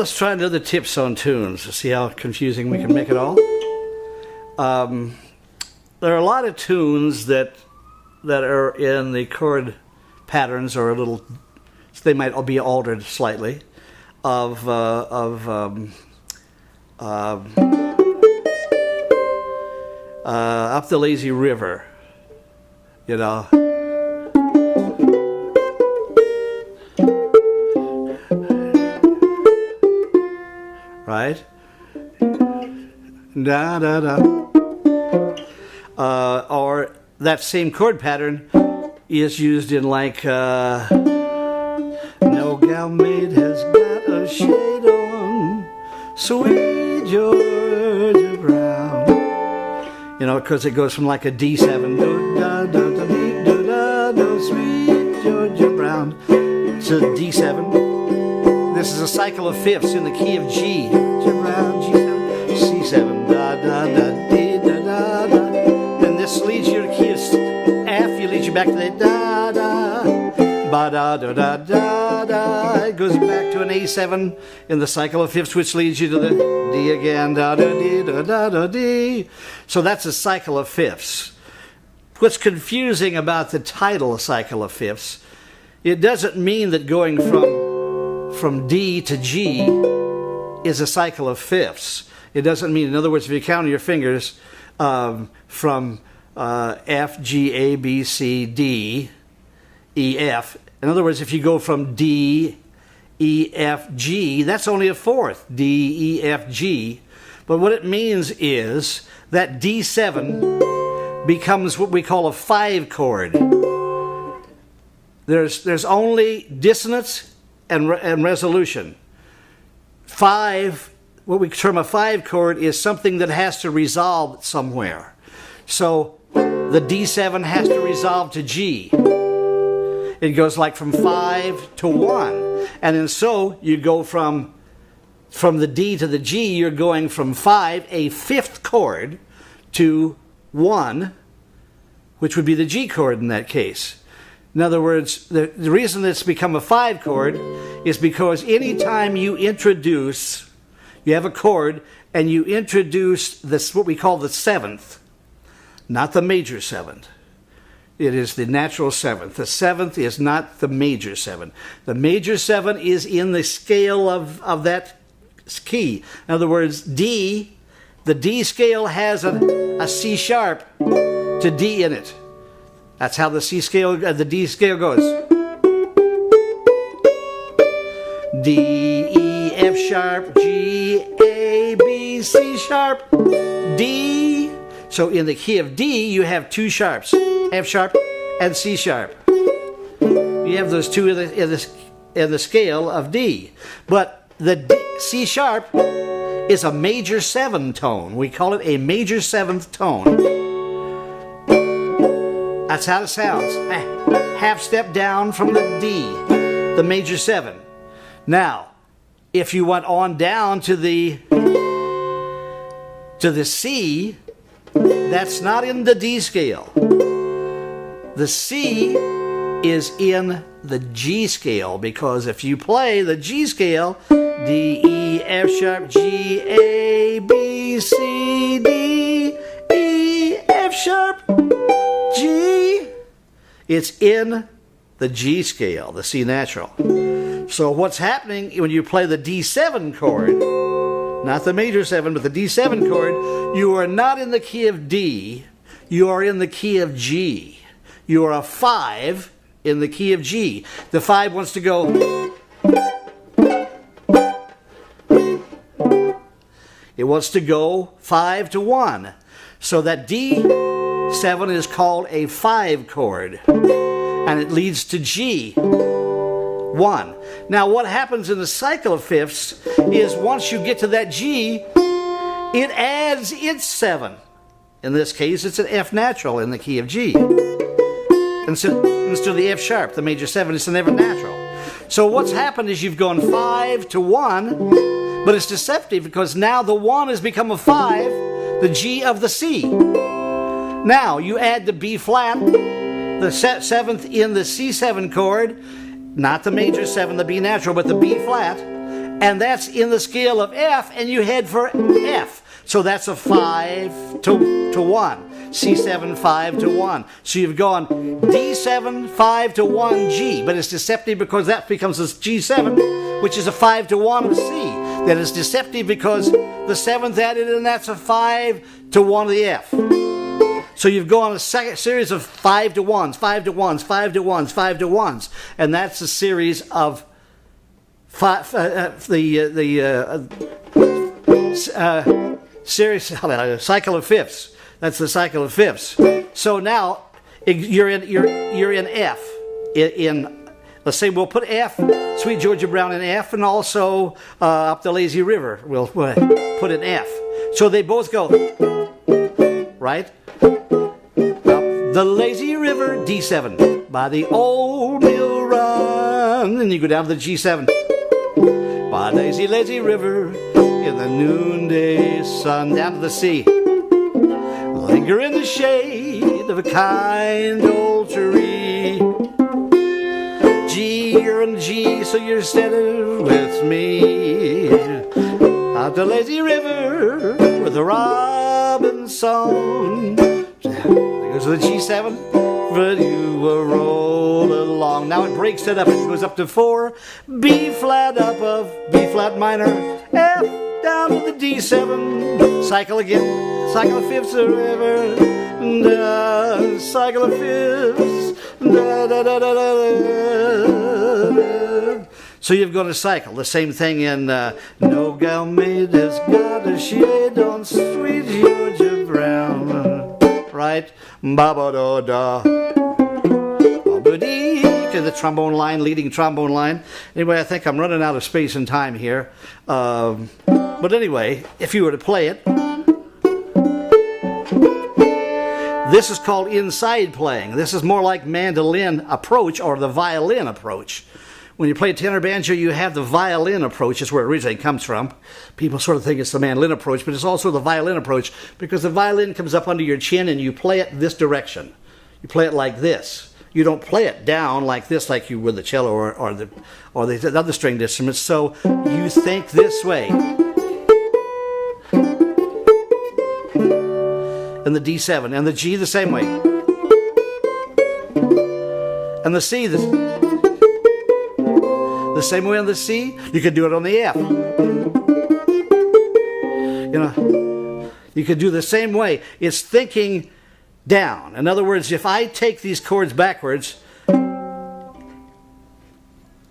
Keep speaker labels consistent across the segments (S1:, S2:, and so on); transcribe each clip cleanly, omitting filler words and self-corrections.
S1: let's try another tips on tunes to see how confusing we can make it all. There are a lot of tunes that are in the chord patterns, or a little, they might be altered slightly, of Up the Lazy River, you know. Right? Da da da. Or that same chord pattern is used in like no gal maid has got a shade on, sweet Georgia Brown. You know, because it goes from like a D7, do da da da dee, do da da, sweet Georgia Brown, to D7. This is a cycle of fifths in the key of G. Brown, G7, C7, da da da dee, da da da. Then this leads you to the key of F. You leads you back to the da da, ba da da da da da. It goes back to an A7 in the cycle of fifths, which leads you to the D again, da da dee, da da da dee. So that's a cycle of fifths. What's confusing about the title cycle of fifths, it doesn't mean that going from D to G is a cycle of fifths. It doesn't mean, in other words, if you count on your fingers, from F, G, A, B, C, D, E, F. In other words, if you go from D, E, F, G, that's only a fourth, D, E, F, G. But what it means is that D7 becomes what we call a 5 chord. There's only dissonance and resolution. 5, what we term a 5 chord, is something that has to resolve somewhere. So the D7 has to resolve to G. It goes like from 5 to 1. And then so you go from the D to the G, you're going from 5, a 5th chord, to 1, which would be the G chord in that case. In other words, the reason it's become a 5 chord is because anytime you have a chord and you introduce this, what we call the 7th, not the major 7th. It is the natural 7th. The 7th is not the major 7. The major 7 is in the scale of that key. In other words, D, the D scale has a C sharp to D in it. That's how the D scale goes. D, E, F sharp, G, A, B, C sharp, D. So in the key of D, you have 2 sharps, F sharp and C sharp. You have those two in the scale of D. But the C sharp is a major 7 tone. We call it a major 7th tone. That's how it sounds. A half step down from the D, the major 7. Now, if you went on down to the C, that's not in the D scale. The C is in the G scale, because if you play the G scale, D, E, F sharp, G, A, B, C, D, E, F sharp, G, it's in the G scale, the C natural. So what's happening when you play the D7 chord, not the major 7, but the D7 chord, you are not in the key of D, you are in the key of G. You are a 5 in the key of G. The 5 wants to go. It wants to go 5 to 1. So that D7 is called a 5 chord, and it leads to G. 1. Now what happens in the cycle of fifths is once you get to that G, it adds its 7. In this case, it's an F natural in the key of G. Instead of the F sharp, the major 7, it's an F natural. So what's happened is you've gone 5 to 1, but it's deceptive because now the 1 has become a 5, the G of the C. Now you add the B flat, the 7th in the C7 chord, not the major 7, the B natural, but the B flat, and that's in the scale of F, and you head for F. So that's a 5 to 1. C7, 5 to 1. So you've gone D7, 5 to 1, G. But it's deceptive because that becomes a G7, which is a 5 to 1 of C. That is deceptive because the 7th added, and that's a 5 to 1 of the F. So you've gone a series of 5 to 1s, 5 to 1s, 5 to 1s, 5 to 1s. And that's a series of cycle of fifths. That's the cycle of fifths. So now you're in F. Let's say we'll put F, Sweet Georgia Brown in F, and also Up the Lazy River we'll put in F. So they both go, right? Up the lazy river, D7, by the old mill run, and you go down to the G7. By lazy, lazy river, in the noonday sun, down to the C. Linger in the shade of a kind old tree. G, you're in G, so you're standing with me. Out the lazy river with a robin song. There goes the G7, but you will roll along. Now it breaks it up. It goes up to 4, B flat up of B flat minor, F down to the D7. Cycle again. Cycle of fifths, the river. Da, cycle of fifths. Da, da, da, da, da, da. So you've got to cycle. The same thing in No Gal Maid has got a shade on Sweet Georgia Brown. Right? Ba-ba-da-da. Ba-ba-dee. To the trombone line, leading trombone line. Anyway, I think I'm running out of space and time here. But anyway, if you were to play it, this is called inside playing. This is more like mandolin approach or the violin approach. When you play tenor banjo, you have the violin approach. That's where it originally comes from. People sort of think it's the mandolin approach, but it's also the violin approach because the violin comes up under your chin and you play it this direction. You play it like this. You don't play it down like this, like you would the cello or the other stringed instruments. So you think this way. And the D7, and the G the same way. And the C the same way on the C. You could do it on the F. You know, you could do the same way. It's thinking down. In other words, if I take these chords backwards,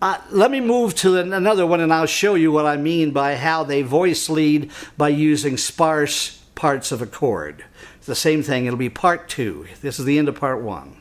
S1: let me move to another one and I'll show you what I mean by how they voice lead by using sparse parts of a chord. It's the same thing. It'll be part 2. This is the end of part 1.